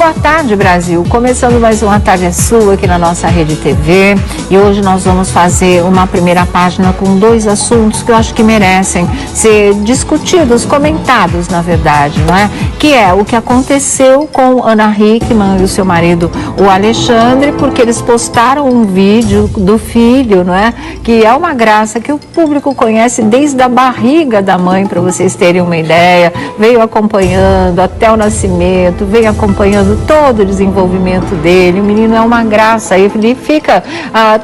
boa tarde, Brasil. Começando mais uma Tarde é Sua aqui na nossa Rede TV. E hoje nós vamos fazer uma primeira página com dois assuntos que eu acho que merecem ser discutidos, comentados, na verdade, não é? Que é o que aconteceu com Ana Hickman e o seu marido, o Alexandre, porque eles postaram um vídeo do filho, não é? Que é uma graça que o público conhece desde a barriga da mãe, para vocês terem uma ideia. Veio acompanhando até o nascimento, veio acompanhando todo o desenvolvimento dele. O menino é uma graça, ele fica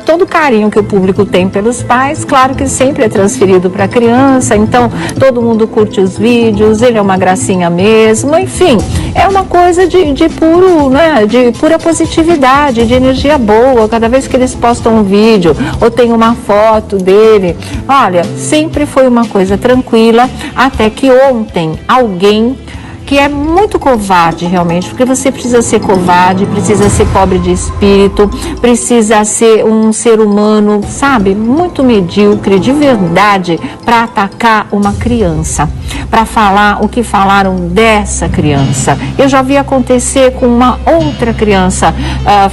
todo o carinho que o público tem pelos pais, claro que sempre é transferido para a criança, então todo mundo curte os vídeos, ele é uma gracinha mesmo, enfim, é uma coisa de puro, né, de pura positividade, de energia boa. Cada vez que eles postam um vídeo ou tem uma foto dele, olha, sempre foi uma coisa tranquila, até que ontem alguém que é muito covarde realmente, porque você precisa ser covarde, precisa ser pobre de espírito, precisa ser um ser humano, sabe, muito medíocre, de verdade, para atacar uma criança, para falar o que falaram dessa criança. Eu já vi acontecer com uma outra criança,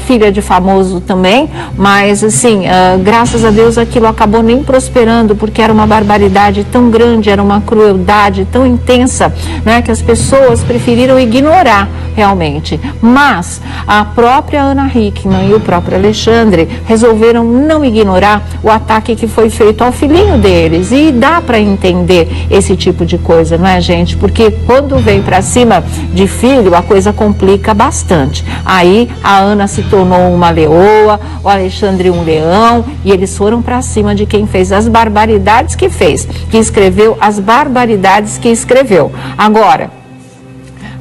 filha de famoso também, mas assim, graças a Deus aquilo acabou nem prosperando, porque era uma barbaridade tão grande, era uma crueldade tão intensa, né, que as pessoas preferiram ignorar realmente. Mas a própria Ana Hickman e o próprio Alexandre resolveram não ignorar o ataque que foi feito ao filhinho deles. E dá para entender esse tipo de coisa, não é, gente? Porque quando vem para cima de filho, a coisa complica bastante. Aí a Ana se tornou uma leoa, o Alexandre um leão, e eles foram para cima de quem fez as barbaridades que fez, que escreveu as barbaridades que escreveu. Agora,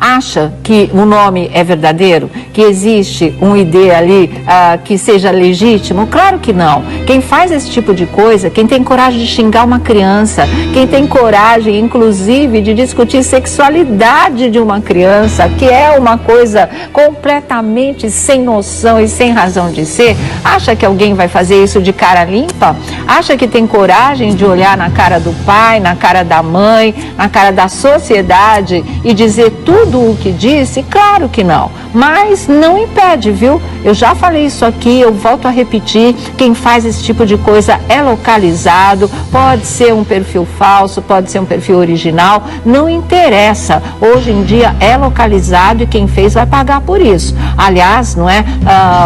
acha que o nome é verdadeiro? Que existe um ID ali que seja legítimo? Claro que não. Quem faz esse tipo de coisa, quem tem coragem de xingar uma criança, quem tem coragem, inclusive, de discutir sexualidade de uma criança, que é uma coisa completamente sem noção e sem razão de ser, acha que alguém vai fazer isso de cara limpa? Acha que tem coragem de olhar na cara do pai, na cara da mãe, na cara da sociedade e dizer tudo o que disse? Claro que não, mas não impede, viu? Eu já falei isso aqui, eu volto a repetir, quem faz esse tipo de coisa é localizado, pode ser um perfil falso, pode ser um perfil original, não interessa, hoje em dia é localizado e quem fez vai pagar por isso. Aliás, não é?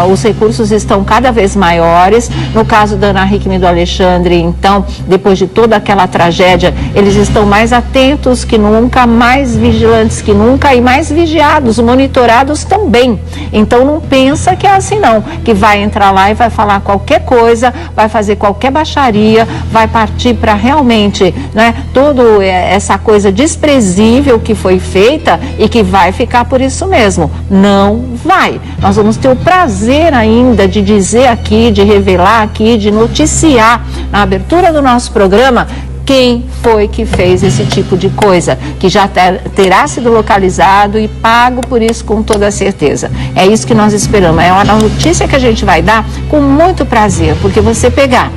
Os recursos estão cada vez maiores, no caso da Ana Hickman e do Alexandre, então, depois de toda aquela tragédia, eles estão mais atentos que nunca, mais vigilantes que nunca e mais vigiados, monitorados também. Então não pensa que é assim não, que vai entrar lá e vai falar qualquer coisa, vai fazer qualquer baixaria, vai partir para realmente, né, toda essa coisa desprezível que foi feita e que vai ficar por isso mesmo. Não vai. Nós vamos ter o prazer ainda de dizer aqui, de revelar aqui, de noticiar na abertura do nosso programa quem foi que fez esse tipo de coisa, que já terá sido localizado e pago por isso com toda certeza. É isso que nós esperamos, é uma notícia que a gente vai dar com muito prazer, porque você pegar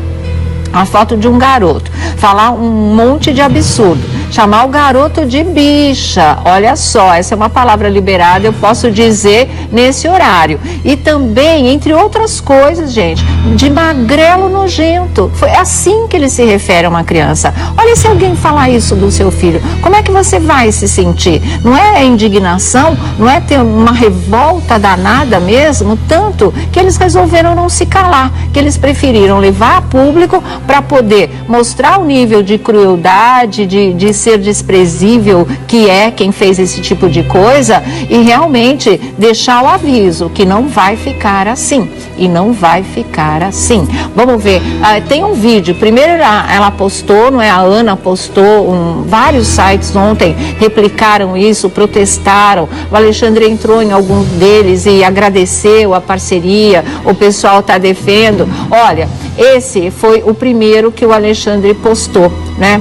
a foto de um garoto, falar um monte de absurdo, chamar o garoto de bicha, olha só, essa é uma palavra liberada, eu posso dizer nesse horário. E também, entre outras coisas, gente, de magrelo nojento. Foi assim que ele se refere a uma criança. Olha, se alguém falar isso do seu filho, como é que você vai se sentir? Não é indignação? Não é ter uma revolta danada mesmo? Tanto que eles resolveram não se calar, que eles preferiram levar a público para poder mostrar o nível de crueldade, de ser desprezível que é quem fez esse tipo de coisa e realmente deixar o aviso que não vai ficar assim e não vai ficar assim. Vamos ver, tem um vídeo, primeiro ela postou, não é? A Ana postou, vários sites ontem replicaram isso, protestaram, o Alexandre entrou em alguns deles e agradeceu a parceria, o pessoal está defendendo. Olha, esse foi o primeiro que o Alexandre postou, né?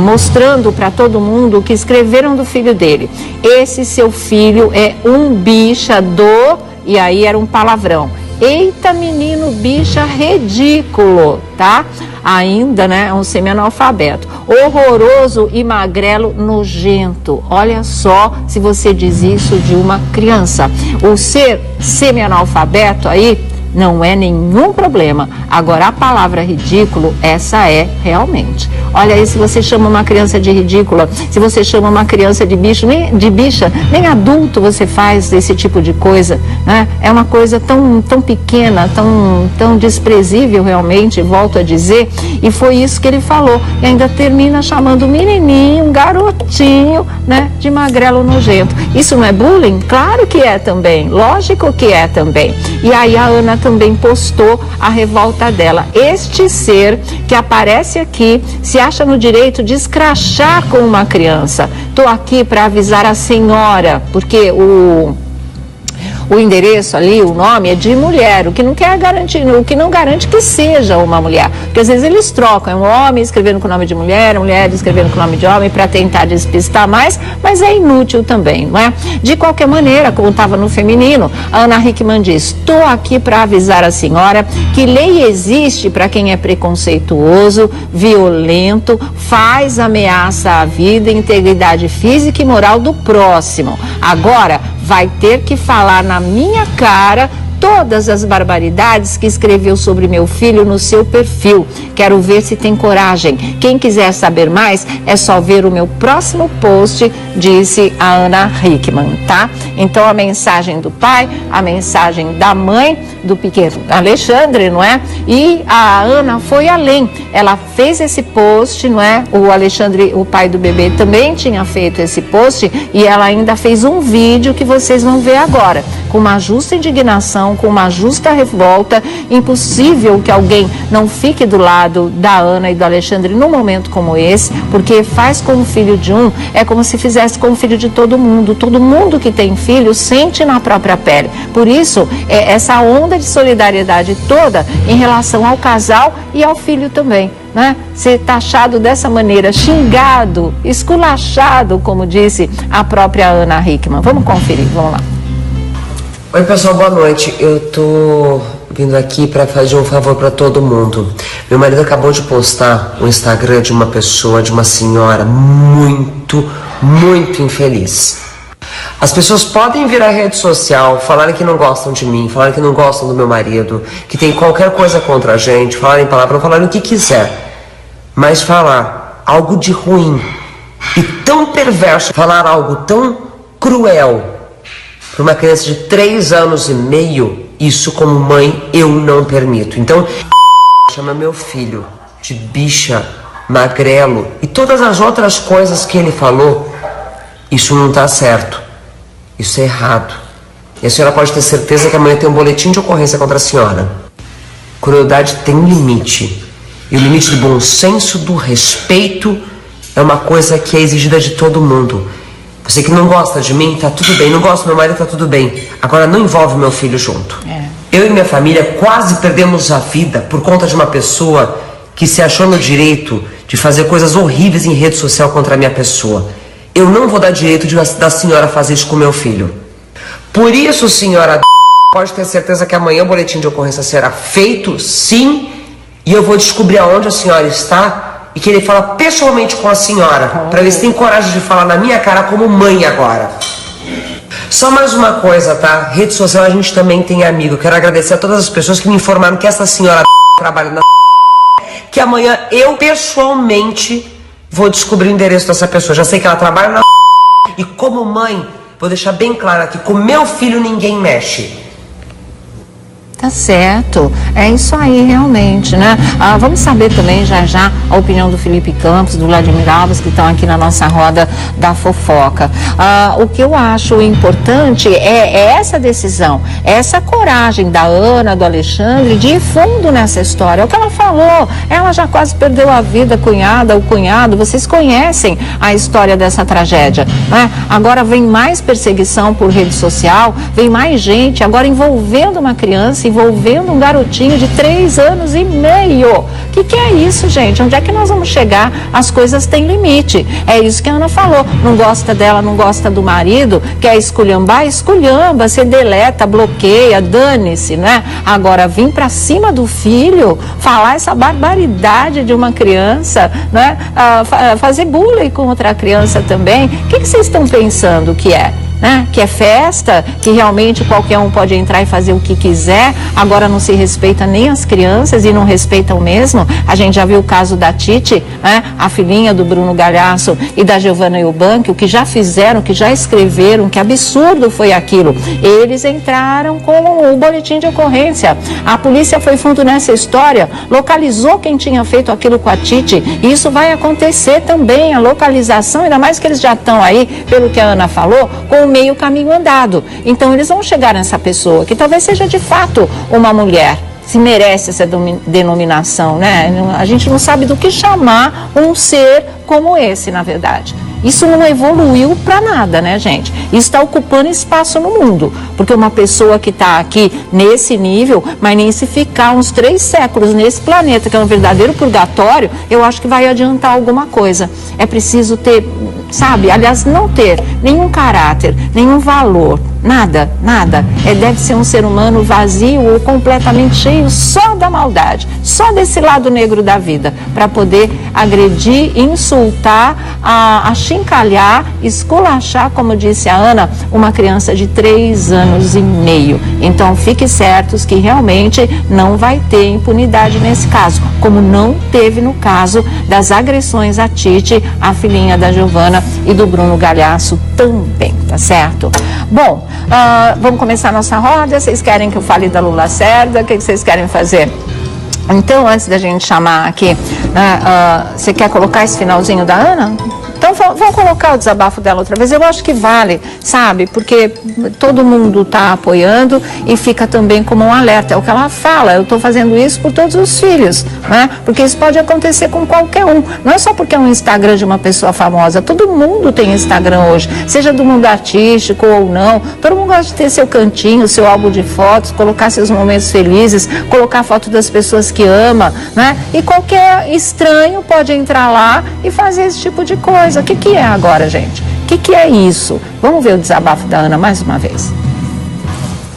Mostrando para todo mundo o que escreveram do filho dele. Esse seu filho é um bichador, e aí era um palavrão. Eita, menino, bicha, ridículo, tá? Ainda, né, um semi-analfabeto. Horroroso e magrelo, nojento. Olha só se você diz isso de uma criança. O ser semi-analfabeto aí não é nenhum problema. Agora, a palavra ridículo, essa é realmente. Olha aí, se você chama uma criança de ridícula, se você chama uma criança de bicho, de bicha, nem adulto você faz esse tipo de coisa, né? É uma coisa tão pequena, tão desprezível realmente, volto a dizer, e foi isso que ele falou. E ainda termina chamando o menininho, um garotinho, né, de magrelo nojento. Isso não é bullying? Claro que é também, lógico que é também. E aí a Ana também postou a revolta dela. Este ser que aparece aqui se acha no direito de escrachar com uma criança. Estou aqui para avisar a senhora, porque o endereço ali, o nome é de mulher, o que não garante que seja uma mulher, porque às vezes eles trocam, é um homem escrevendo com o nome de mulher, mulher escrevendo com o nome de homem para tentar despistar mais, mas é inútil também, não é? De qualquer maneira, como estava no feminino, a Ana Hickman diz: estou aqui para avisar a senhora que lei existe para quem é preconceituoso, violento, faz ameaça à vida, integridade física e moral do próximo. Agora vai ter que falar na minha cara todas as barbaridades que escreveu sobre meu filho no seu perfil. Quero ver se tem coragem. Quem quiser saber mais, é só ver o meu próximo post, disse a Ana Hickman, tá? Então a mensagem do pai, a mensagem da mãe do pequeno Alexandre, não é? E a Ana foi além. Ela fez esse post, não é? O Alexandre, o pai do bebê, também tinha feito esse post e ela ainda fez um vídeo que vocês vão ver agora, com uma justa indignação, com uma justa revolta. Impossível que alguém não fique do lado da Ana e do Alexandre num momento como esse, porque faz com o filho de um, é como se fizesse com o filho de todo mundo. Todo mundo que tem filho sente na própria pele. Por isso, essa onda de solidariedade toda em relação ao casal e ao filho também, né? Ser taxado dessa maneira, xingado, esculachado, como disse a própria Ana Hickman. Vamos conferir, vamos lá. Oi pessoal, boa noite. Eu tô vindo aqui para fazer um favor para todo mundo. Meu marido acabou de postar o Instagram de uma pessoa, de uma senhora muito infeliz. As pessoas podem vir à rede social, falarem que não gostam de mim, falarem que não gostam do meu marido, que tem qualquer coisa contra a gente, falarem palavrão, falarem o que quiser, mas falar algo de ruim e tão perverso, falar algo tão cruel para uma criança de 3 anos e meio, isso como mãe eu não permito. Então, chama meu filho de bicha, magrelo e todas as outras coisas que ele falou, isso não está certo, isso é errado. E a senhora pode ter certeza que amanhã tem um boletim de ocorrência contra a senhora. Crueldade tem limite, e o limite do bom senso, do respeito, é uma coisa que é exigida de todo mundo. Você que não gosta de mim, tá tudo bem. Não gosta do meu marido, tá tudo bem. Agora não envolve meu filho junto. Eu e minha família quase perdemos a vida por conta de uma pessoa que se achou no direito de fazer coisas horríveis em rede social contra a minha pessoa. Eu não vou dar direito da senhora fazer isso com meu filho. Por isso, senhora, pode ter certeza que amanhã o boletim de ocorrência será feito, sim, e eu vou descobrir aonde a senhora está e que ele fala pessoalmente com a senhora, para ver se tem coragem de falar na minha cara como mãe agora. Só mais uma coisa, tá? Rede social a gente também tem amigo. Quero agradecer a todas as pessoas que me informaram que essa senhora trabalha na que amanhã eu pessoalmente vou descobrir o endereço dessa pessoa. Já sei que ela trabalha na e como mãe, vou deixar bem claro aqui, com meu filho ninguém mexe. Tá certo, é isso aí realmente, né? Vamos saber também já a opinião do Felipe Campos, do Vladimir Alves, que estão aqui na nossa roda da fofoca. O que eu acho importante é essa decisão, essa coragem da Ana, do Alexandre, de ir fundo nessa história. É o que ela falou, ela já quase perdeu a vida, a cunhada, o cunhado, vocês conhecem a história dessa tragédia, né? Agora vem mais perseguição por rede social, vem mais gente, agora envolvendo uma criança, envolvendo um garotinho de 3 anos e meio. O que é isso, gente? Onde é que nós vamos chegar? As coisas têm limite. É isso que a Ana falou. Não gosta dela, não gosta do marido, quer esculhambar, esculhamba, você deleta, bloqueia, dane-se, né? Agora, vir pra cima do filho, falar essa barbaridade de uma criança, né? Fazer bullying com outra criança também. O que vocês estão pensando que é? Né? Que é festa, que realmente qualquer um pode entrar e fazer o que quiser, agora não se respeita nem as crianças e não respeitam mesmo. A gente já viu o caso da Titi, né? A filhinha do Bruno Galhaço e da Giovanna Eubank, o que já fizeram, o que já escreveram, que absurdo foi aquilo. Eles entraram com o boletim de ocorrência. A polícia foi fundo nessa história, localizou quem tinha feito aquilo com a Titi. E isso vai acontecer também, a localização, ainda mais que eles já estão aí, pelo que a Ana falou, com meio caminho andado. Então eles vão chegar nessa pessoa, que talvez seja de fato uma mulher, se merece essa denominação, né? A gente não sabe do que chamar um ser como esse, na verdade. Isso não evoluiu para nada, né, gente? Isso está ocupando espaço no mundo, porque uma pessoa que está aqui nesse nível, mas nem se ficar uns 3 séculos nesse planeta, que é um verdadeiro purgatório, eu acho que vai adiantar alguma coisa. É preciso ter, sabe, aliás, não ter nenhum caráter, nenhum valor, nada. Deve ser um ser humano vazio ou completamente cheio só da maldade, só desse lado negro da vida, para poder agredir, insultar, achincalhar, esculachar, como disse a Ana, uma criança de 3 anos e meio. Então, fiquem certos que realmente não vai ter impunidade nesse caso, como não teve no caso das agressões à Titi, a filhinha da Giovanna e do Bruno Galhaço também, tá certo? Bom, vamos começar a nossa roda. Vocês querem que eu fale da Lula Lacerda? O que vocês querem fazer? Então, antes da gente chamar aqui, você quer colocar esse finalzinho da Ana? Então, vamos colocar o desabafo dela outra vez. Eu acho que vale, sabe? Porque todo mundo está apoiando e fica também como um alerta. É o que ela fala, eu estou fazendo isso por todos os filhos, né? Porque isso pode acontecer com qualquer um. Não é só porque é um Instagram de uma pessoa famosa. Todo mundo tem Instagram hoje, seja do mundo artístico ou não. Todo mundo gosta de ter seu cantinho, seu álbum de fotos, colocar seus momentos felizes, colocar foto das pessoas que ama, né? E qualquer estranho pode entrar lá e fazer esse tipo de coisa. O que é agora, gente? O que é isso? Vamos ver o desabafo da Ana mais uma vez.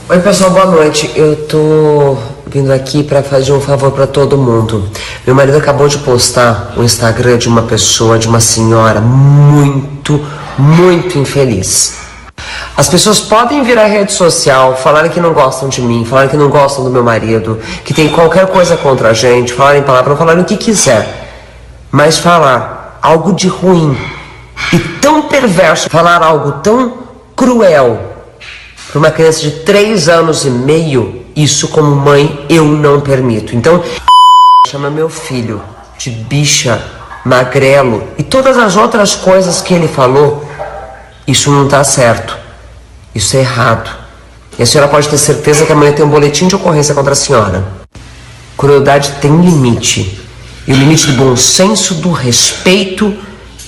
Oi, pessoal, boa noite. Eu tô vindo aqui para fazer um favor para todo mundo. Meu marido acabou de postar o Instagram de uma pessoa, de uma senhora muito infeliz. As pessoas podem vir à rede social, falarem que não gostam de mim, falarem que não gostam do meu marido, que tem qualquer coisa contra a gente, falarem palavrão, falarem o que quiser, mas falar algo de ruim e tão perverso, falar algo tão cruel para uma criança de 3 anos e meio, isso como mãe eu não permito. Então, chama meu filho de bicha, magrelo e todas as outras coisas que ele falou, isso não está certo, isso é errado. E a senhora pode ter certeza que amanhã tem um boletim de ocorrência contra a senhora. Crueldade tem limite. E o limite do bom senso, do respeito,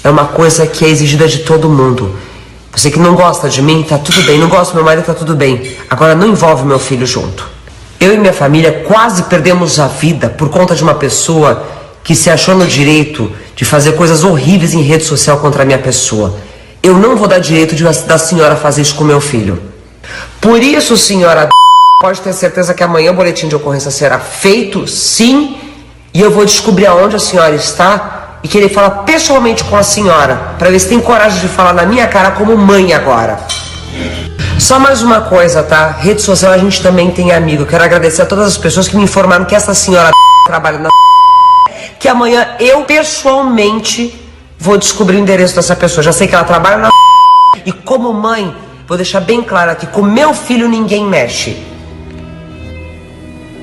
é uma coisa que é exigida de todo mundo. Você que não gosta de mim, tá tudo bem. Não gosta do meu marido, tá tudo bem. Agora não envolve meu filho junto. Eu e minha família quase perdemos a vida por conta de uma pessoa que se achou no direito de fazer coisas horríveis em rede social contra a minha pessoa. Eu não vou dar direito da senhora fazer isso com meu filho. Por isso, senhora, pode ter certeza que amanhã o boletim de ocorrência será feito, sim. E eu vou descobrir aonde a senhora está e querer falar pessoalmente com a senhora, para ver se tem coragem de falar na minha cara como mãe agora. Só mais uma coisa, tá? Rede social a gente também tem amigo. Quero agradecer a todas as pessoas que me informaram que essa senhora trabalha na que amanhã eu pessoalmente vou descobrir o endereço dessa pessoa. Já sei que ela trabalha na e como mãe, vou deixar bem claro aqui, com meu filho ninguém mexe.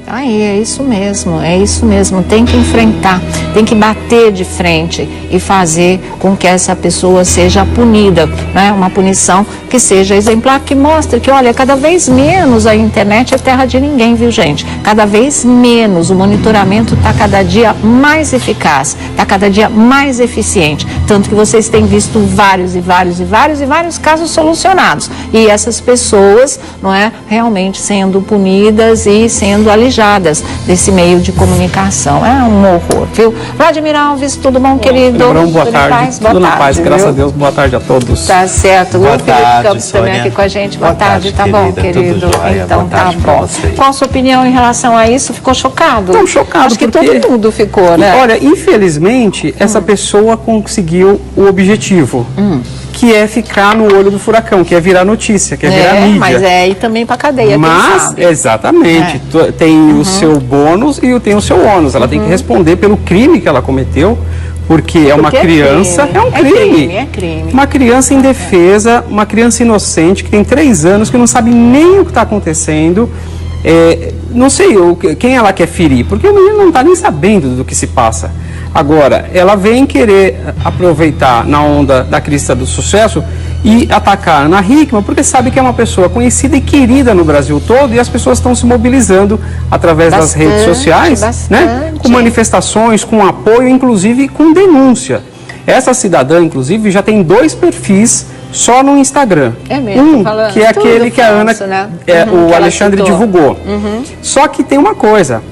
Aí, é isso mesmo, tem que enfrentar. tem que bater de frente e fazer com que essa pessoa seja punida, né? Uma punição que seja exemplar, que mostre que, olha, cada vez menos a internet é terra de ninguém, viu, gente? Cada vez menos, o monitoramento está cada dia mais eficaz, está cada dia mais eficiente, tanto que vocês têm visto vários casos solucionados, e essas pessoas, não é, realmente sendo punidas e sendo alijadas desse meio de comunicação. É um horror, viu? Vladimir Alves, tudo bom, querido? Boa tarde. Tudo na paz, graças a Deus. Boa tarde a todos. Tá certo. Boa o Felipe tarde, Campos Sônia. também aqui com a gente. Boa tarde, tá querida, bom, querido? tudo jóia. Então Boa tá tarde pra bom. vocês. Qual a sua opinião em relação a isso? Ficou chocado? Não, chocado. Acho que porque... todo mundo ficou, né? Olha, infelizmente, essa pessoa conseguiu o objetivo, que é ficar no olho do furacão, que é virar notícia, que é virar mídia. Mas é ir também pra cadeia, quem Mas, sabe? exatamente, tem o seu bônus e tem o seu ônus. Ela tem que responder pelo crime que ela cometeu, porque é uma criança, é um crime. É crime. Uma criança indefesa, uma criança inocente, que tem 3 anos, que não sabe nem o que está acontecendo. Não sei quem ela quer ferir, porque o menino não está nem sabendo do que se passa. Agora, ela vem querer aproveitar na onda da crista do sucesso e atacar a Ana Hickman, porque sabe que é uma pessoa conhecida e querida no Brasil todo, e as pessoas estão se mobilizando através das redes sociais, né? Com manifestações, com apoio, inclusive com denúncia. Essa cidadã, inclusive, já tem 2 perfis só no Instagram. É mesmo, um, que é aquele que a Ana, né? o Alexandre divulgou. Só que tem uma coisa,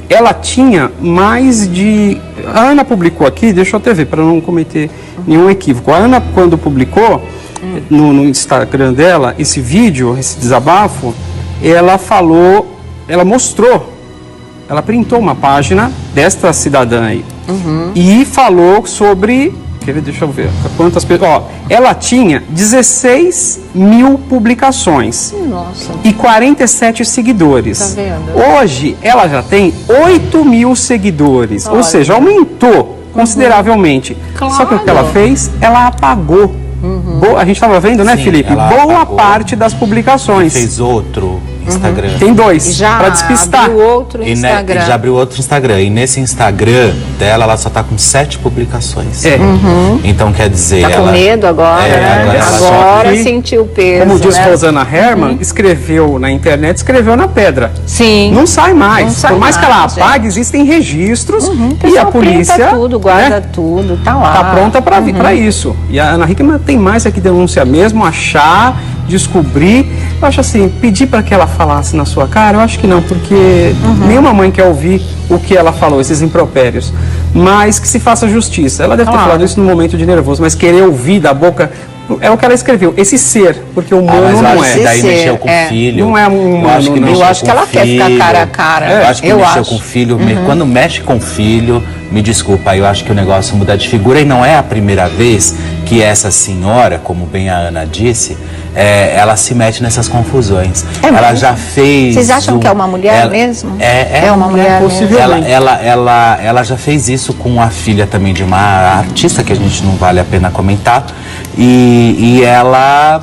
ela tinha mais de... A Ana publicou aqui, deixa eu até ver, para não cometer nenhum equívoco. A Ana, quando publicou no Instagram dela esse vídeo, esse desabafo, ela falou, ela mostrou, ela printou uma página desta cidadã aí e falou sobre... Deixa eu ver quantas pessoas... Ó, ela tinha 16 mil publicações. Nossa. E 47 seguidores. Tá vendo? Hoje, ela já tem 8 mil seguidores. Olha. Ou seja, aumentou consideravelmente. Claro. Só que o que ela fez, ela apagou. A gente estava vendo, né, Sim, Felipe? ela Boa apagou. parte das publicações. Fez outro Instagram. Tem 2, Já para despistar. abriu outro E Instagram. já abriu outro Instagram. E nesse Instagram dela, ela só tá com 7 publicações. Então, quer dizer... Tá com medo agora, né? Agora que, sentiu o peso, como diz né? Rosana Herman, escreveu na internet, escreveu na pedra. Sim. Não sai mais. Não sai Por mais que ela mais, apague, existem registros O e a pessoal polícia printa tudo, guarda né, tudo, tá lá. tá pronta para isso. E a Ana Hickman tem mais aqui denúncia mesmo, achar, descobrir. Eu acho assim, pedir para que ela falasse na sua cara, eu acho que não, porque nenhuma mãe quer ouvir o que ela falou, esses impropérios. Mas que se faça justiça. Ela deve ter falado isso num momento de nervoso, mas querer ouvir da boca... É o que ela escreveu, esse ser, porque o humano mas eu não acho que é. daí Esse mexeu com é. o filho. Não é um humano, não. mexeu Eu acho que com ela o quer ficar filho. cara a cara. Eu acho que Eu mexeu acho. com o filho. Quando mexe com o filho, me desculpa, eu acho que o negócio muda de figura. E não é a primeira vez que essa senhora, como bem a Ana disse, ela se mete nessas confusões. É ela mesmo? já fez... Vocês acham que é uma mulher mesmo? É uma mulher mesmo. Ela já fez isso com a filha também de uma artista, que a gente não vale a pena comentar. E ela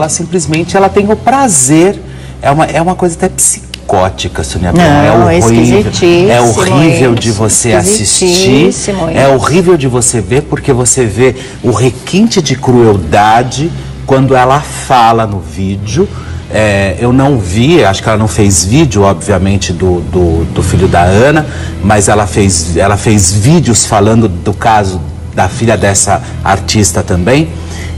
simplesmente ela tem o prazer, é uma coisa até psicótica, Sônia. Não, é esquisitíssimo. É horrível de você assistir, Esquisitíssimo é isso. horrível de você ver, porque você vê o requinte de crueldade quando ela fala no vídeo. Eu não vi, acho que ela não fez vídeo, obviamente, do filho da Ana, mas ela fez vídeos falando do caso da filha dessa artista também,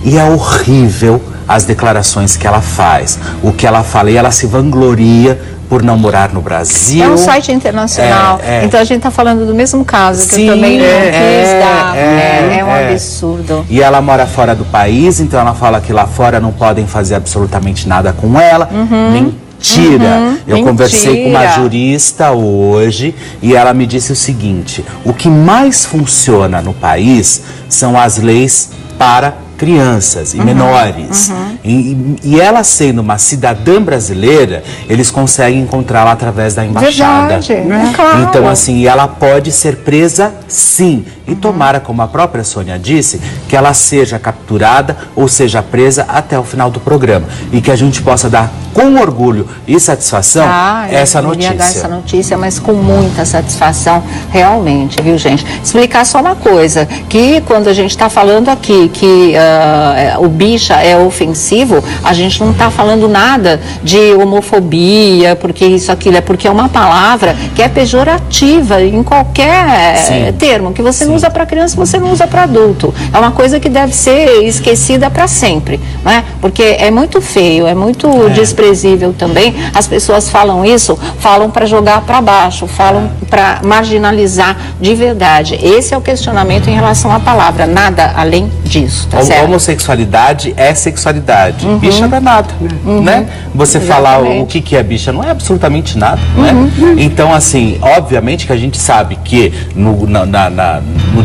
e é horrível as declarações que ela faz, o que ela fala, e ela se vangloria por não morar no Brasil. É um site internacional, então a gente está falando do mesmo caso, que Sim, eu também não quis dar. é, É um absurdo. E ela mora fora do país, então ela fala que lá fora não podem fazer absolutamente nada com ela. Mentira! Eu conversei com uma jurista hoje e ela me disse o seguinte: o que mais funciona no país são as leis para crianças e menores. E ela sendo uma cidadã brasileira, eles conseguem encontrá-la através da embaixada. Verdade, é claro. Então, assim, ela pode ser presa, sim. E tomara, como a própria Sônia disse, que ela seja capturada ou seja presa até o final do programa. E que a gente possa dar com orgulho e satisfação essa notícia. Eu queria dar essa notícia, mas com muita satisfação, realmente, viu, gente? Explicar só uma coisa, que quando a gente está falando aqui que o bicha é ofensivo, a gente não está falando nada de homofobia, porque isso, aquilo, é porque é uma palavra que é pejorativa em qualquer termo, que você não usa para criança, você não usa para adulto. É uma coisa que deve ser esquecida para sempre, não é? Porque é muito feio, é muito desprezível também. As pessoas falam isso, falam para jogar para baixo, falam para marginalizar de verdade. Esse é o questionamento em relação à palavra, nada além disso, tá certo? Homossexualidade é sexualidade, bicha não é nada, né? Você falar o que é bicha não é absolutamente nada, né? Então, assim, obviamente que a gente sabe que no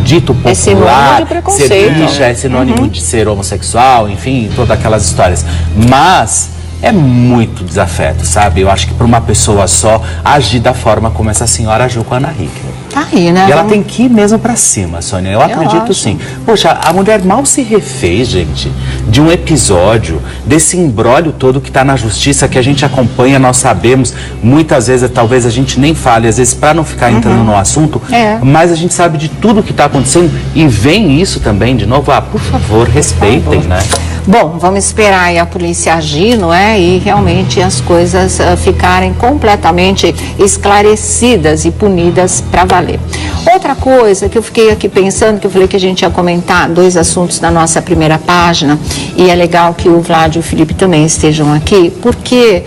dito popular, é sinônimo de preconceito, ser bicha é sinônimo de ser homossexual, enfim, todas aquelas histórias. Mas é muito desafeto, sabe? Eu acho que para uma pessoa só agir da forma como essa senhora agiu com a Ana Hickman. Tá aí, né? E ela tem que ir mesmo pra cima, Sônia. Eu acredito sim. Poxa, a mulher mal se refez, gente, de um episódio, desse imbróglio todo que tá na justiça, que a gente acompanha, nós sabemos, muitas vezes, talvez a gente nem fale, às vezes pra não ficar entrando no assunto, mas a gente sabe de tudo que tá acontecendo e vem isso também de novo. Por favor, respeitem, né? Bom, vamos esperar aí a polícia agir, não é? E realmente as coisas ficarem completamente esclarecidas e punidas para valer. Outra coisa que eu fiquei aqui pensando, que eu falei que a gente ia comentar, 2 assuntos na nossa primeira página, e é legal que o Vlad e o Felipe também estejam aqui, porque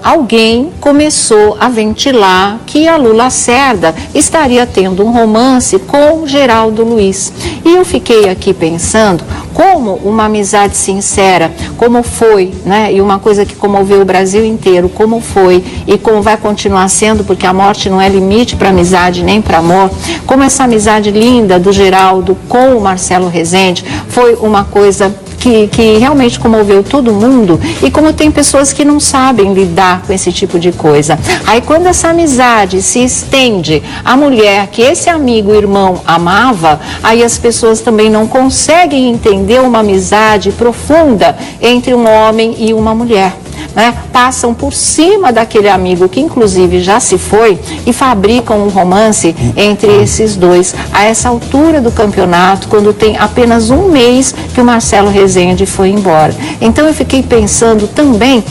alguém começou a ventilar que a Lula Lacerda estaria tendo um romance com Geraldo Luiz. E eu fiquei aqui pensando como uma amizade sincera, como foi, né? E uma coisa que comoveu o Brasil inteiro, como foi e como vai continuar sendo, porque a morte não é limite para amizade nem para amor, como essa amizade linda do Geraldo com o Marcelo Rezende foi uma coisa que realmente comoveu todo mundo, e como tem pessoas que não sabem lidar com esse tipo de coisa. Aí quando essa amizade se estende à mulher que esse amigo, irmão, amava, aí as pessoas também não conseguem entender uma amizade profunda entre um homem e uma mulher. Né? Passam por cima daquele amigo que inclusive já se foi e fabricam um romance entre esses dois. A essa altura do campeonato, quando tem apenas um mês que o Marcelo Rezende foi embora. Então eu fiquei pensando também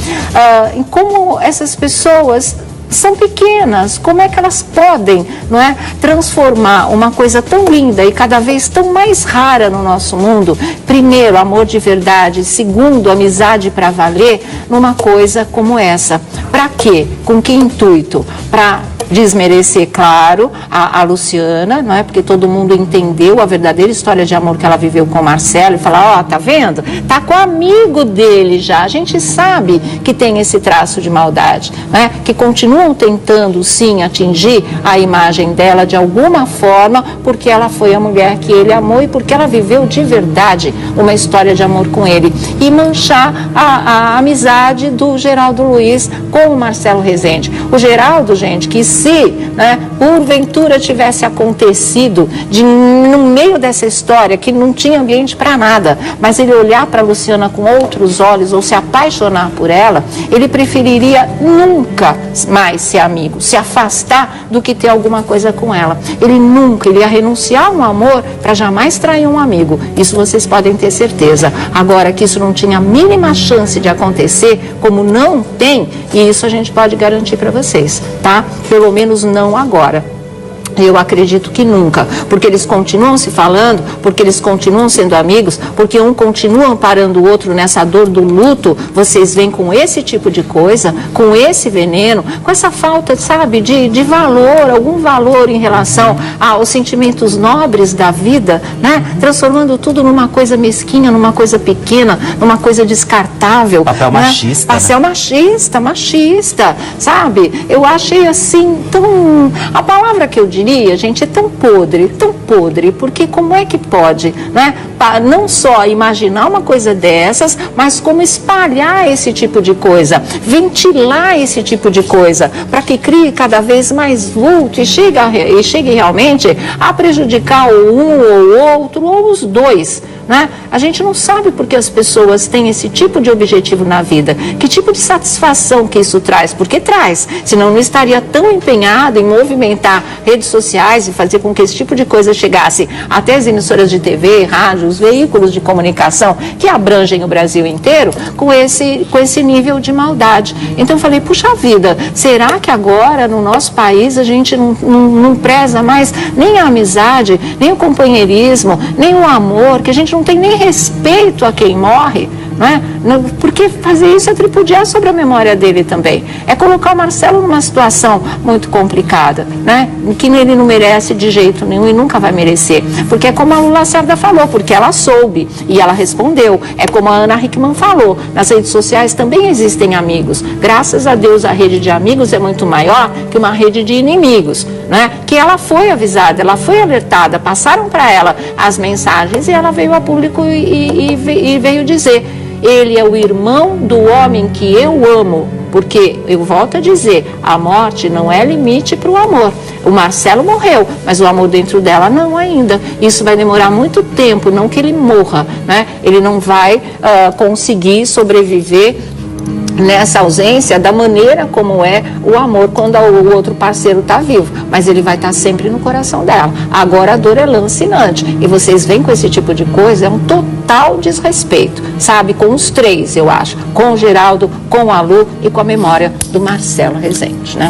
em como essas pessoas são pequenas, como é que elas podem, não é, transformar uma coisa tão linda e cada vez tão mais rara no nosso mundo, primeiro, amor de verdade, segundo, amizade para valer, numa coisa como essa. Para quê? Com que intuito? Para desmerecer, claro, a Luciana, não é? Porque todo mundo entendeu a verdadeira história de amor que ela viveu com o Marcelo e falar, tá vendo? Tá com o amigo dele já. A gente sabe que tem esse traço de maldade, né? Que continuam tentando, sim, atingir a imagem dela de alguma forma, porque ela foi a mulher que ele amou e porque ela viveu de verdade uma história de amor com ele. E manchar a amizade do Geraldo Luiz com o Marcelo Rezende. O Geraldo, gente, que se, né, porventura tivesse acontecido no meio dessa história, que não tinha ambiente para nada, mas ele olhar para a Luciana com outros olhos ou se apaixonar por ela, ele preferiria nunca mais ser amigo, se afastar do que ter alguma coisa com ela. Ele ia renunciar a um amor para jamais trair um amigo. Isso vocês podem ter certeza. Agora que isso não tinha a mínima chance de acontecer, como não tem, e isso a gente pode garantir para vocês, tá? Pelo menos não agora. Eu acredito que nunca, porque eles continuam se falando, porque eles continuam sendo amigos, porque um continua amparando o outro nessa dor do luto. Vocês vêm com esse tipo de coisa, com esse veneno, com essa falta, sabe, de valor, algum valor em relação aos sentimentos nobres da vida, né? Transformando tudo numa coisa mesquinha, numa coisa pequena, numa coisa descartável. Papel machista. Papel machista, sabe? Eu achei assim tão... A palavra que eu diria, gente, é tão podre, porque como é que pode, né? não só imaginar uma coisa dessas, mas como espalhar esse tipo de coisa, ventilar esse tipo de coisa, para que crie cada vez mais vulto e chegue realmente a prejudicar um ou outro, ou os dois. Né? A gente não sabe porque as pessoas têm esse tipo de objetivo na vida, que tipo de satisfação que isso traz, porque traz, senão não estaria tão empenhado em movimentar redes sociais e fazer com que esse tipo de coisa chegasse até as emissoras de TV, rádio, os veículos de comunicação que abrangem o Brasil inteiro com esse nível de maldade. Então eu falei, puxa vida, será que agora no nosso país a gente não preza mais nem a amizade, nem o companheirismo, nem o amor, que a gente não tem nem respeito a quem morre, não é? Porque fazer isso é tripudiar sobre a memória dele também. É colocar o Marcelo numa situação muito complicada, né? Que ele não merece de jeito nenhum e nunca vai merecer. Porque é como a Lu Lacerda falou, porque ela soube e ela respondeu. É como a Ana Hickman falou, nas redes sociais também existem amigos. Graças a Deus a rede de amigos é muito maior que uma rede de inimigos, né? Que ela foi avisada, ela foi alertada, passaram para ela as mensagens e ela veio a público e veio dizer: ele é o irmão do homem que eu amo, porque, eu volto a dizer, a morte não é limite para o amor. O Marcelo morreu, mas o amor dentro dela não ainda. Isso vai demorar muito tempo, não que ele morra, né? Ele não vai conseguir sobreviver nessa ausência da maneira como é o amor quando o outro parceiro está vivo, mas ele vai estar sempre no coração dela. Agora a dor é lancinante e vocês vêm com esse tipo de coisa, é um total desrespeito, sabe, com os três, eu acho, com o Geraldo, com a Lu e com a memória do Marcelo Rezende, né?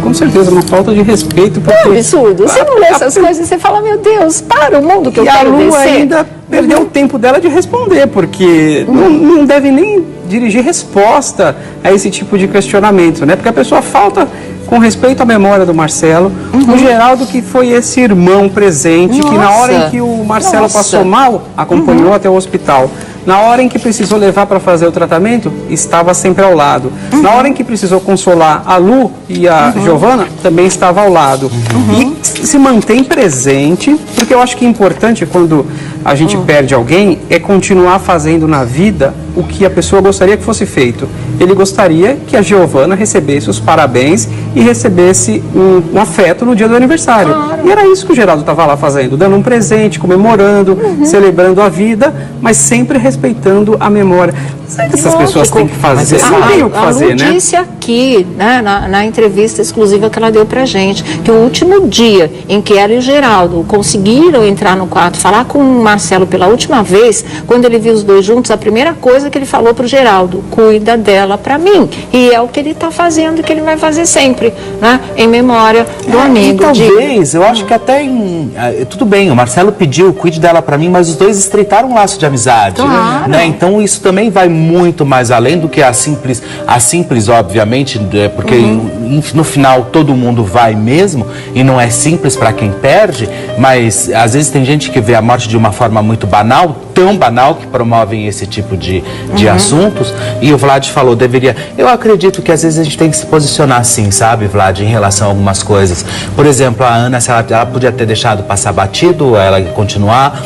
Com certeza, uma falta de respeito, porque... É um absurdo, você não lê essas coisas e você fala, meu Deus, para o mundo que eu quero descer. E a Lu ainda perdeu o tempo dela de responder, porque não deve nem dirigir resposta a esse tipo de questionamento, né? Porque a pessoa falta com respeito à memória do Marcelo, o Geraldo, que foi esse irmão presente, que na hora em que o Marcelo passou mal, acompanhou até o hospital. Na hora em que precisou levar para fazer o tratamento, estava sempre ao lado. Na hora em que precisou consolar a Lu e a Giovana, também estava ao lado. E se mantém presente, porque eu acho que é importante quando a gente perde alguém, é continuar fazendo na vida o que a pessoa gostaria que fosse feito. Ele gostaria que a Giovana recebesse os parabéns e recebesse um afeto no dia do aniversário. Claro. E era isso que o Geraldo estava lá fazendo, dando um presente, comemorando, celebrando a vida, mas sempre respeitando a memória. Sabe que essas pessoas têm que fazer? Não tem o que fazer, né? A Lu disse aqui, né, na entrevista exclusiva que ela deu pra gente, que o último dia em que ela e o Geraldo conseguiram entrar no quarto, falar com o Marcelo pela última vez, quando ele viu os dois juntos, a primeira coisa que ele falou pro Geraldo: cuida dela pra mim. E é o que ele tá fazendo, que ele vai fazer sempre, né, em memória do amigo. Talvez, eu acho que até tudo bem, o Marcelo pediu, cuide dela pra mim, mas os dois estreitaram um laço de amizade. Claro. Né? Então isso também vai muito mais além do que a simples, obviamente, porque no final todo mundo vai mesmo, e não é simples para quem perde, mas às vezes tem gente que vê a morte de uma forma muito banal, tão banal, que promovem esse tipo de assuntos, e o Vlad falou, eu acredito que às vezes a gente tem que se posicionar assim, sabe, Vlad, em relação a algumas coisas. Por exemplo, a Ana, se ela podia ter deixado passar batido, ela continuar,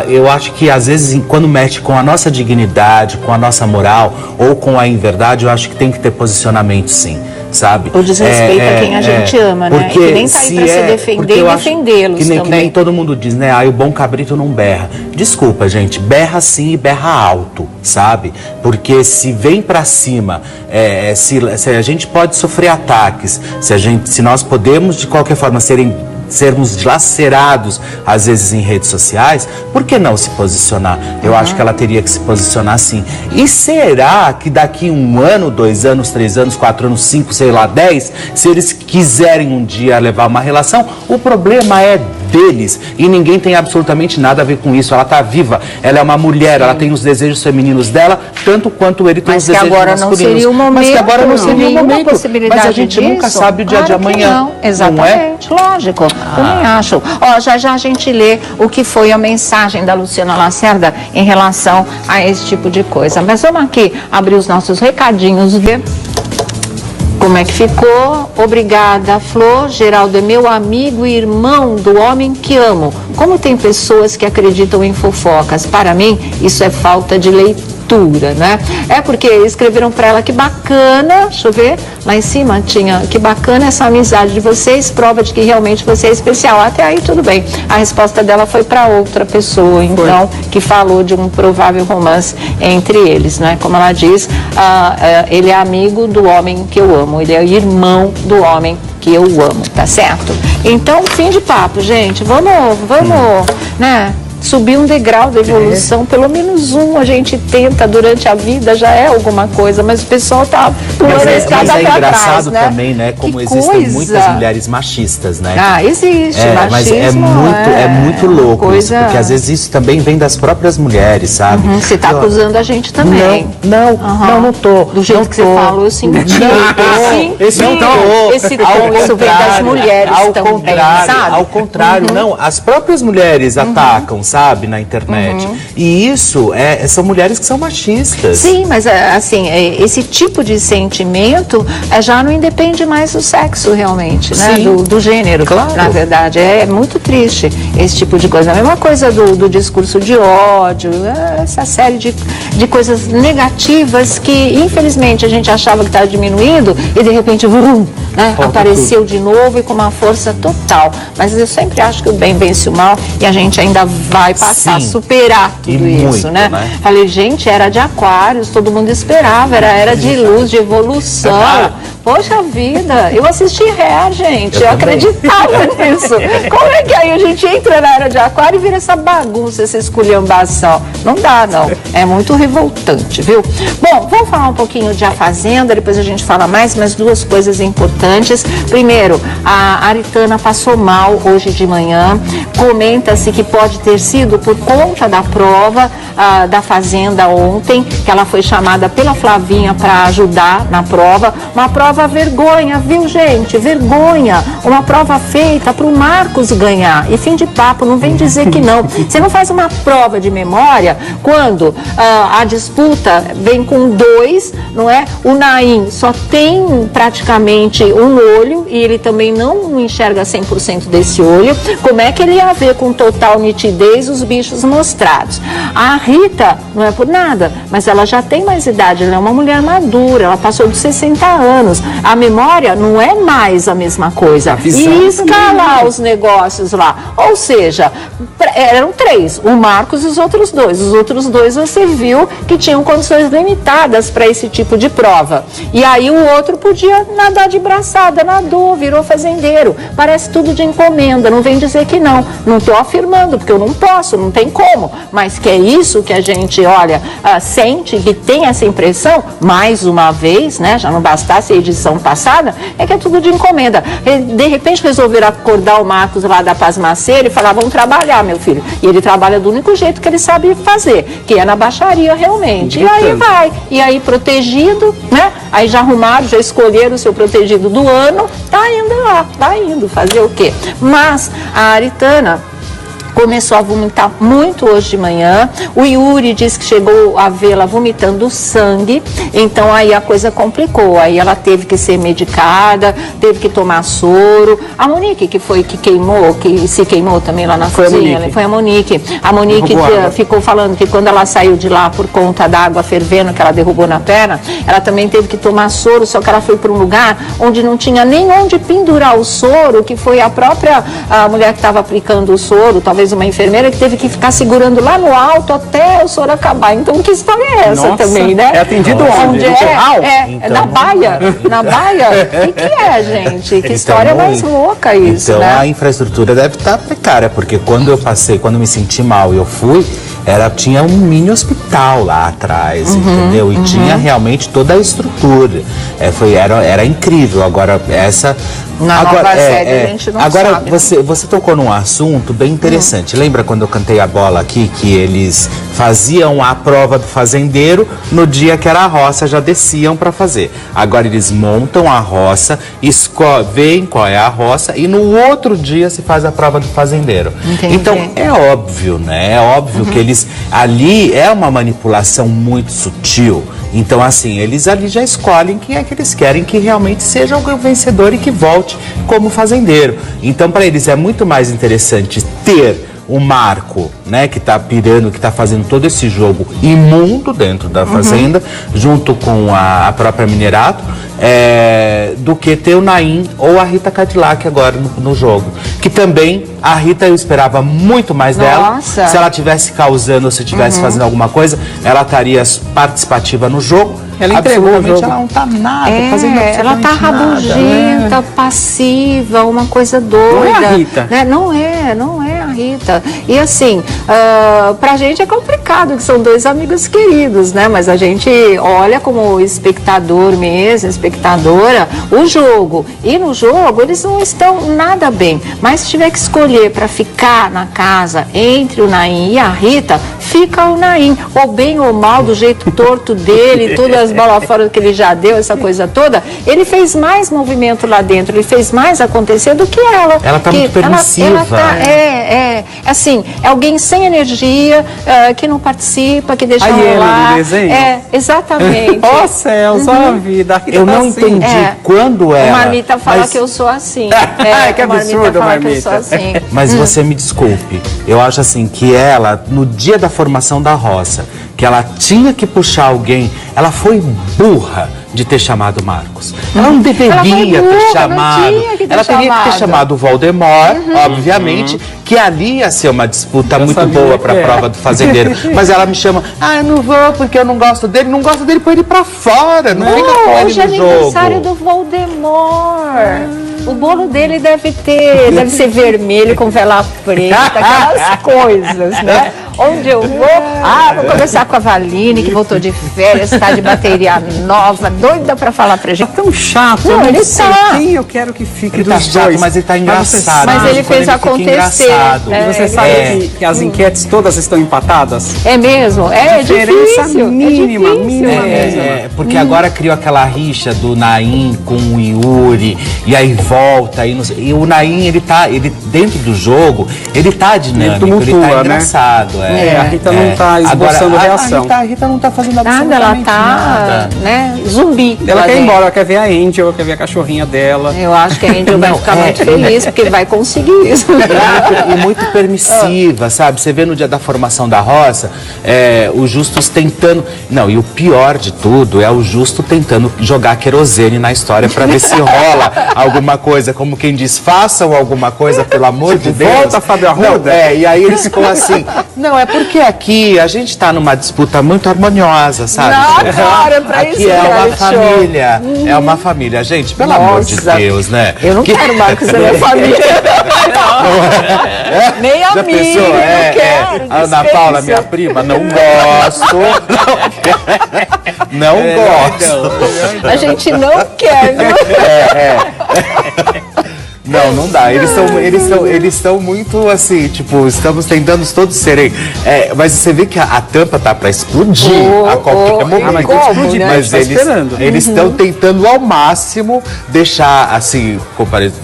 eu acho que às vezes quando mexe com a nossa dignidade, com a nossa moral ou com a inverdade, eu acho que tem que ter posicionamento, sim, sabe? O desrespeito a quem a gente ama, né? Porque que nem tá aí para se defender e defendê-los também. Que nem todo mundo diz, né? O bom cabrito não berra. Desculpa, gente, berra sim e berra alto, sabe? Porque se vem pra cima, se a gente pode sofrer ataques, se nós podemos de qualquer forma sermos dilacerados, às vezes em redes sociais, por que não se posicionar? Eu acho que ela teria que se posicionar sim. E será que daqui 1 ano, 2 anos, 3 anos, 4 anos, 5, sei lá, 10, se eles quiserem um dia levar uma relação, o problema é deles e ninguém tem absolutamente nada a ver com isso. Ela está viva, ela é uma mulher, ela tem os desejos femininos dela, tanto quanto ele tem os desejos masculinos. Não seria o momento, mas que agora não seria o momento. Mas a gente nunca sabe o dia de amanhã. Não, exatamente, lógico. Também acho. Já a gente lê o que foi a mensagem da Luciana Lacerda em relação a esse tipo de coisa. Mas vamos aqui abrir os nossos recadinhos. Como é que ficou? Obrigada, Flor. Geraldo é meu amigo e irmão do homem que amo. Como tem pessoas que acreditam em fofocas? Para mim, isso é falta de leitura, né? É porque escreveram para ela que bacana, deixa eu ver, lá em cima tinha, que bacana essa amizade de vocês, prova de que realmente você é especial. Até aí tudo bem. A resposta dela foi para outra pessoa, então, que falou de um provável romance entre eles, né? Como ela diz, ele é amigo do homem que eu amo, ele é irmão do homem que eu amo, tá certo? Então, fim de papo, gente. Vamos, né? Subir um degrau da evolução, pelo menos um a gente tenta durante a vida, já é alguma coisa, mas o pessoal tá pulando a escada pra trás, né? Mas é engraçado também, né? Como existem muitas mulheres machistas, né? Ah, existe, machismo. Mas é muito louco isso, porque às vezes isso também vem das próprias mulheres, sabe? Você tá acusando a gente também. Não tô. Do jeito que você falou, eu senti. Esse tom, isso vem das mulheres também, sabe? Ao contrário, não, as próprias mulheres atacam, sabe, na internet. E isso são mulheres que são machistas. Sim, mas assim, esse tipo de sentimento já não independe mais do sexo realmente, né? Do gênero, claro. Na verdade. É muito triste esse tipo de coisa. A mesma coisa do discurso de ódio, essa série de coisas negativas que, infelizmente, a gente achava que estava diminuindo e, de repente, né? Apareceu de novo e com uma força total. Mas eu sempre acho que o bem vence o mal e a gente ainda vai passar a superar tudo isso, né? Falei, gente, era de Aquários, todo mundo esperava, era de luz, de evolução. Poxa vida, eu assisti Ré, gente, eu acreditava nisso. Como é que aí a gente entra na era de Aquário e vira essa bagunça, essa esculhambação? Não dá, não. É muito revoltante, viu? Bom, vamos falar um pouquinho de A Fazenda, depois a gente fala mais, mas duas coisas importantes. Primeiro, a Aritana passou mal hoje de manhã. Comenta-se que pode ter sido por conta da prova da Fazenda ontem, que ela foi chamada pela Flavinha para ajudar na prova. Uma prova vergonha, viu, gente? Vergonha. Uma prova feita para o Marcos ganhar. E fim de papo, não vem dizer que não. Você não faz uma prova de memória quando a disputa vem com 2, não é? O Naim só tem praticamente um olho e ele também não enxerga 100% desse olho. Como é que ele ia ver com total nitidez os bichos mostrados? A Rita, não é por nada, mas ela já tem mais idade, ela é uma mulher madura, ela passou de 60 anos. A memória não é mais a mesma coisa. E escalar os negócios lá. Ou seja, eram 3, o Marcos e os outros 2. Os outros 2 você viu que tinham condições limitadas para esse tipo de prova. E aí o outro podia nadar de braçada, nadou, virou fazendeiro. Parece tudo de encomenda, não vem dizer que não. Não estou afirmando, porque eu não posso, não tem como. Mas que é isso que a gente, olha, sente, que tem essa impressão, mais uma vez, né? Já não bastasse a edição passada, é que é tudo de encomenda. De repente resolveram acordar o Marcos lá da Pasmaceira e falar, vamos trabalhar, meu filho. E ele trabalha do único jeito que ele sabe fazer, que é na baixaria realmente. E aí vai. E aí protegido, né? Aí já arrumaram, já escolheram o seu protegido do ano, tá indo lá, tá indo fazer o quê? Mas a Aritana começou a vomitar muito hoje de manhã. O Yuri disse que chegou a vê-la vomitando sangue, então aí a coisa complicou. Aí ela teve que ser medicada, teve que tomar soro. A Monique, que queimou, que se queimou também lá na cozinha, foi a Monique. A Monique ficou falando que quando ela saiu de lá por conta da água fervendo que ela derrubou na perna, ela também teve que tomar soro, só que ela foi para um lugar onde não tinha nem onde pendurar o soro, que foi a própria mulher que estava aplicando o soro, talvez uma enfermeira, que teve que ficar segurando lá no alto até o soro acabar. Então, que história é essa também, né? É atendido onde? Então, na Baia. Na Baia? O que é, gente? Que história mais louca isso, então, né? A infraestrutura deve estar precária, porque quando eu passei, quando eu me senti mal e eu fui, tinha um mini hospital lá atrás, entendeu? E tinha realmente toda a estrutura. Era incrível. Agora, essa... Na nova sede a gente não agora, sabe. Você tocou num assunto bem interessante. Lembra quando eu cantei a bola aqui, que eles faziam a prova do fazendeiro, no dia que era a roça já desciam para fazer. Agora eles montam a roça, veem qual é a roça e no outro dia se faz a prova do fazendeiro. Entendi. Então é óbvio, né? É óbvio que eles ali é uma manipulação muito sutil. Então, assim, eles ali já escolhem quem é que eles querem que realmente seja o vencedor e que volte como fazendeiro. Então, para eles é muito mais interessante ter o Marco, né, que está pirando, que está fazendo todo esse jogo imundo dentro da fazenda, junto com a própria Minerato, do que ter o Naim ou a Rita Cadillac agora no jogo. Que também, a Rita eu esperava muito mais dela. Se ela estivesse causando ou se estivesse fazendo alguma coisa, ela estaria participativa no jogo. Ela entregou o jogo. Ela não tá nada, fazendo ela tá rabugenta, passiva, uma coisa doida. Não é a Rita. Né? Não é a Rita. E assim, pra gente é complicado, que são dois amigos queridos, né? Mas a gente olha como espectador mesmo, espectadora, o jogo. E no jogo eles não estão nada bem. Mas se tiver que escolher para ficar na casa entre o Naim e a Rita, fica o Naim. Ou bem ou mal, do jeito torto dele, todas as bolas fora que ele já deu, essa coisa toda, ele fez mais movimento lá dentro, ele fez mais acontecer do que ela. Ela tá muito permissiva. Assim, é alguém sem energia, que não participa, que deixa rolar. Exatamente. Ó céu, só a vida. Eu não entendi quando ela... O Marmita fala que eu sou assim. Que absurdo, Marmita. Que eu sou assim. Mas você me desculpe, eu acho assim que ela, no dia da formação da roça, que ela tinha que puxar alguém, ela foi burra de ter chamado Marcos. Ela não deveria ter chamado. Ela teria que ter chamado o Voldemort, obviamente, que ali ia ser uma disputa muito boa para a prova do fazendeiro. Mas ela me chama, eu não vou porque eu não gosto dele. Não gosto dele, põe ele pra fora. Não fica com ele no jogo. Hoje é aniversário do Voldemort. O bolo dele deve ser vermelho com vela preta, aquelas coisas, né? Onde eu vou? Vou conversar com a Valine, que voltou de férias, está de bateria nova, doida pra falar pra gente. É tão chato, não, ele sei quem eu quero que fique ele dos tá dois. Chato, mas ele tá engraçado. Mas ele fez acontecer. Você sabe que as enquetes todas estão empatadas? É mesmo? É difícil. Mínima mesmo. Porque agora criou aquela rixa do Naim com o Yuri, e aí volta, e o Naim, ele dentro do jogo, ele tá dinâmico, ele tá engraçado. A Rita não tá esboçando reação. A Rita não tá fazendo absolutamente nada. Né, zumbi. Ela quer ir embora, ela quer ver a Angel, ela quer ver a cachorrinha dela. Eu acho que a Angel vai ficar muito feliz, porque ele vai conseguir isso. E muito permissiva, sabe? Você vê no dia da formação da roça, os Justus tentando... Não, e o pior de tudo é o Justo tentando jogar querosene na história pra ver se rola alguma coisa. Como quem diz, façam alguma coisa, pelo amor de Deus. Volta, Fábio Arruda. E aí eles ficam assim... Não, é porque aqui a gente tá numa disputa muito harmoniosa, sabe? Não, claro, pra aqui isso é uma família. É uma família. Gente, pelo amor de Deus, né? Eu não quero, Marcos, da minha família. Nem a minha, não quero. A Ana Paula, minha prima, não gosto. Não gosto. A gente não quer, viu? Não dá. Eles são muito assim, tipo, estamos tentando todos serem. Mas você vê que a tampa tá para explodir a qualquer momento. Mas eles estão tentando ao máximo deixar assim,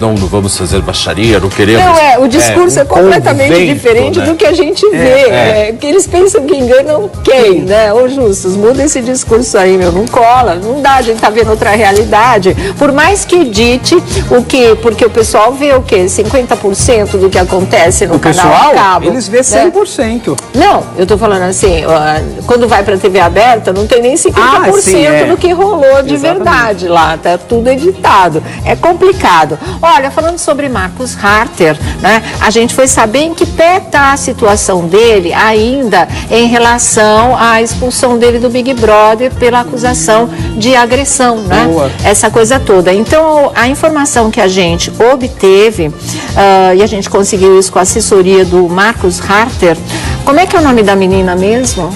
não vamos fazer baixaria, não queremos. Não, o discurso é completamente diferente do que a gente vê. Que eles pensam que enganam quem, né? Ô Justus, muda esse discurso aí, meu, não cola, não dá, a gente tá vendo outra realidade. Por mais que dite porque o pessoal vê o quê? 50% do que acontece no canal cabo. Eles vê 100%. Não, eu tô falando assim, quando vai pra TV aberta, não tem nem 50% do que rolou de verdade lá, tá tudo editado. É complicado. Olha, falando sobre Marcus Harter, né? A gente foi saber em que pé tá a situação dele ainda em relação à expulsão dele do Big Brother pela acusação de agressão, né? Essa coisa toda. Então, a informação que a gente obteve, e a gente conseguiu isso com a assessoria do Marcus Harter. Como é que é o nome da menina mesmo?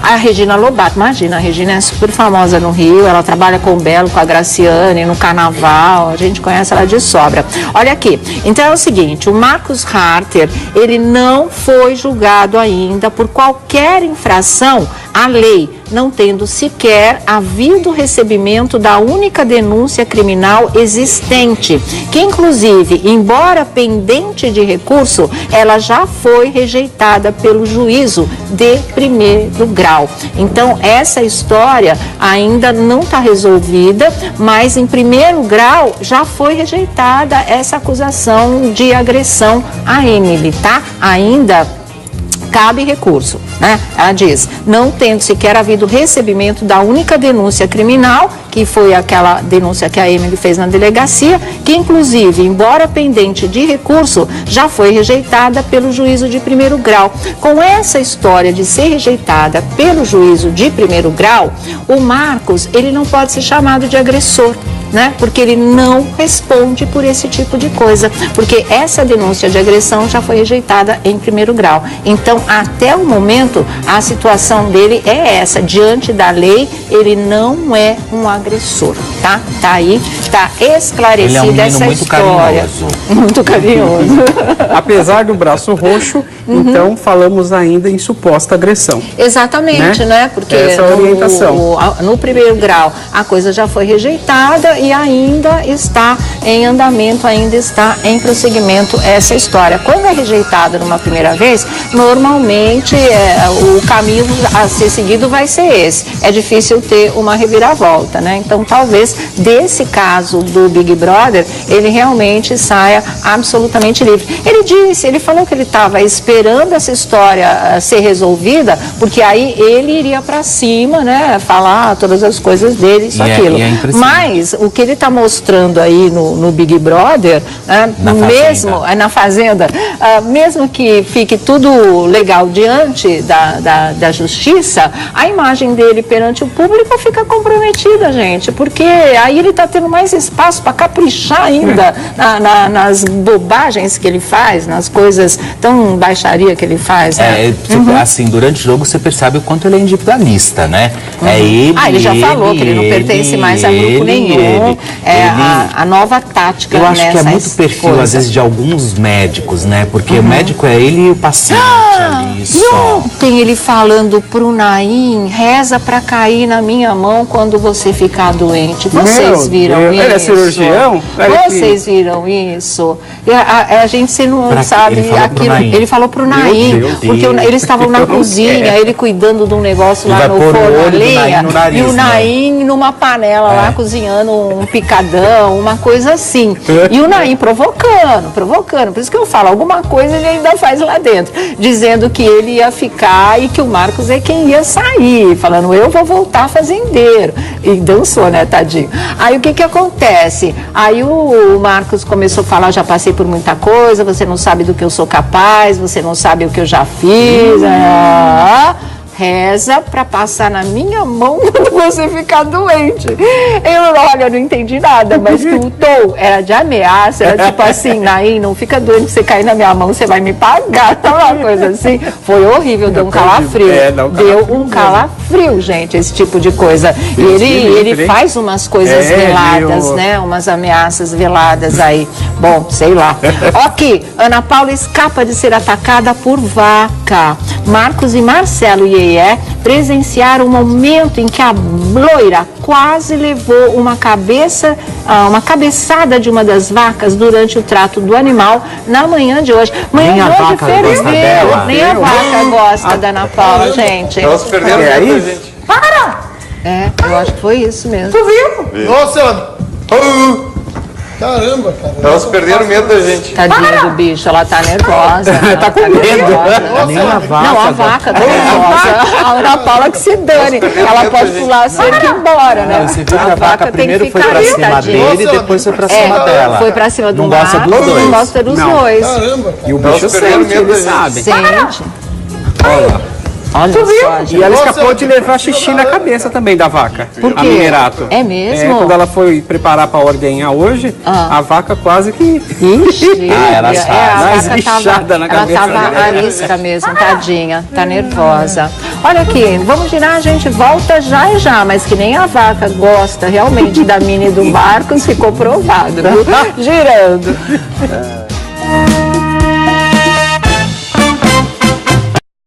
A Regina Lobato, imagina, a Regina é super famosa no Rio, ela trabalha com o Belo, com a Graciane, no carnaval, a gente conhece ela de sobra. Olha aqui, então é o seguinte, o Marcos Harter, ele não foi julgado ainda por qualquer infração à lei, não tendo sequer havido recebimento da única denúncia criminal existente, que inclusive, embora pendente de recurso, ela já foi rejeitada pelo juízo de primeiro grau. Então, essa história ainda não está resolvida, mas em primeiro grau já foi rejeitada essa acusação de agressão a Emily, tá? Ainda cabe recurso, né? Ela diz, não tendo sequer havido recebimento da única denúncia criminal, que foi aquela denúncia que a Emily fez na delegacia, que inclusive, embora pendente de recurso, já foi rejeitada pelo juízo de primeiro grau. Com essa história de ser rejeitada pelo juízo de primeiro grau, o Marcos, ele não pode ser chamado de agressor, né? Porque ele não responde por esse tipo de coisa, porque essa denúncia de agressão já foi rejeitada em primeiro grau. Então, até o momento, a situação dele é essa, diante da lei, ele não é um agressor, tá? Tá aí, tá esclarecida ele é um essa muito história. Muito carinhoso. Apesar do braço roxo, então falamos ainda em suposta agressão. Exatamente, né? Porque essa é a orientação. No primeiro grau a coisa já foi rejeitada e ainda está em andamento, ainda está em prosseguimento essa história. Quando é rejeitada numa primeira vez, normalmente o caminho a ser seguido vai ser esse. É difícil ter uma reviravolta, né? Então talvez desse caso do Big Brother, ele realmente saia absolutamente livre. Ele falou que ele estava esperando essa história ser resolvida, porque aí ele iria para cima, né? Falar todas as coisas dele, isso, aquilo. Mas o que ele está mostrando aí no Big Brother, né? Na Fazenda, mesmo que fique tudo legal diante da justiça, a imagem dele perante o público fica comprometida, gente, porque aí ele está tendo mais espaço para caprichar ainda nas bobagens que ele faz, nas coisas tão baixaria que ele faz, né? Assim, durante o jogo você percebe o quanto ele é individualista, né? É ele, ele já falou que ele não pertence mais a grupo nenhum. A nova tática. Eu acho que é muito perfil, às vezes, de alguns médicos, né? Porque o médico é ele e o paciente ali só. Ontem ele falando pro Naim, reza pra cair na minha mão quando você ficar doente. Vocês viram isso? Ele é cirurgião? Vocês viram isso? A gente não sabe aquilo. Ele falou pro Naim, porque eles estavam na cozinha, ele cuidando de um negócio lá no forno a lenha, e o Naim numa panela lá cozinhando um picadão, uma coisa assim. E o Naim provocando. Por isso que eu falo, alguma coisa ele ainda faz lá dentro, dizendo que ele ia ficar e que o Marcos é quem ia sair, falando, eu vou voltar fazendeiro. E dançou, né, tadinho? Aí o que acontece? Aí o Marcos começou a falar, já passei por muita coisa, você não sabe do que eu sou capaz, você não sabe o que eu já fiz. Reza pra passar na minha mão quando você ficar doente. Eu não entendi nada, mas que o tom era de ameaça, era tipo assim, Naim, não fica doente, você cair na minha mão, você vai me pagar, uma coisa assim. Foi horrível, deu um calafrio. Deu um calafrio, gente, esse tipo de coisa. E ele faz umas coisas veladas, né? Umas ameaças veladas aí. Bom, sei lá. Ok, Ana Paula escapa de ser atacada por vaca. Marcos e Marcelo presenciaram o momento em que a loira quase levou uma cabeçada de uma das vacas durante o trato do animal na manhã de hoje. Manhã de hoje ferveu. Nem a vaca gosta da Ana Paula, gente. Elas perderam medo, gente. Para! Eu acho que foi isso mesmo. Tu viu? Nossa, caramba, cara. Elas perderam medo da gente. Tadinha do bicho, ela tá nervosa. Tá com medo. Nem a vaca. Não, a vaca tá nervosa. A Ana Paula que se dane. Ela pode pular cerca e ir embora, né? Você viu que a vaca primeiro foi pra cima dele e depois foi pra cima dela. Foi pra cima do Não gosta dos dois. Não gosta dos dois. Caramba, cara. E o bicho sente, ele sabe. Sente. Olha lá. Olha só, gente. E ela escapou de levar xixi na cabeça também da vaca. Por quê? A Minerato. É mesmo? Quando ela foi preparar para ordenhar hoje, a vaca quase que... Ixi, ela sabe. a Mais vaca bichada na ela cabeça tava dela. arisca mesmo, tadinha, tá nervosa. Olha aqui, vamos girar, a gente volta já e já, mas que nem a vaca gosta realmente da Mini do Marcos, ficou provado, viu? Girando.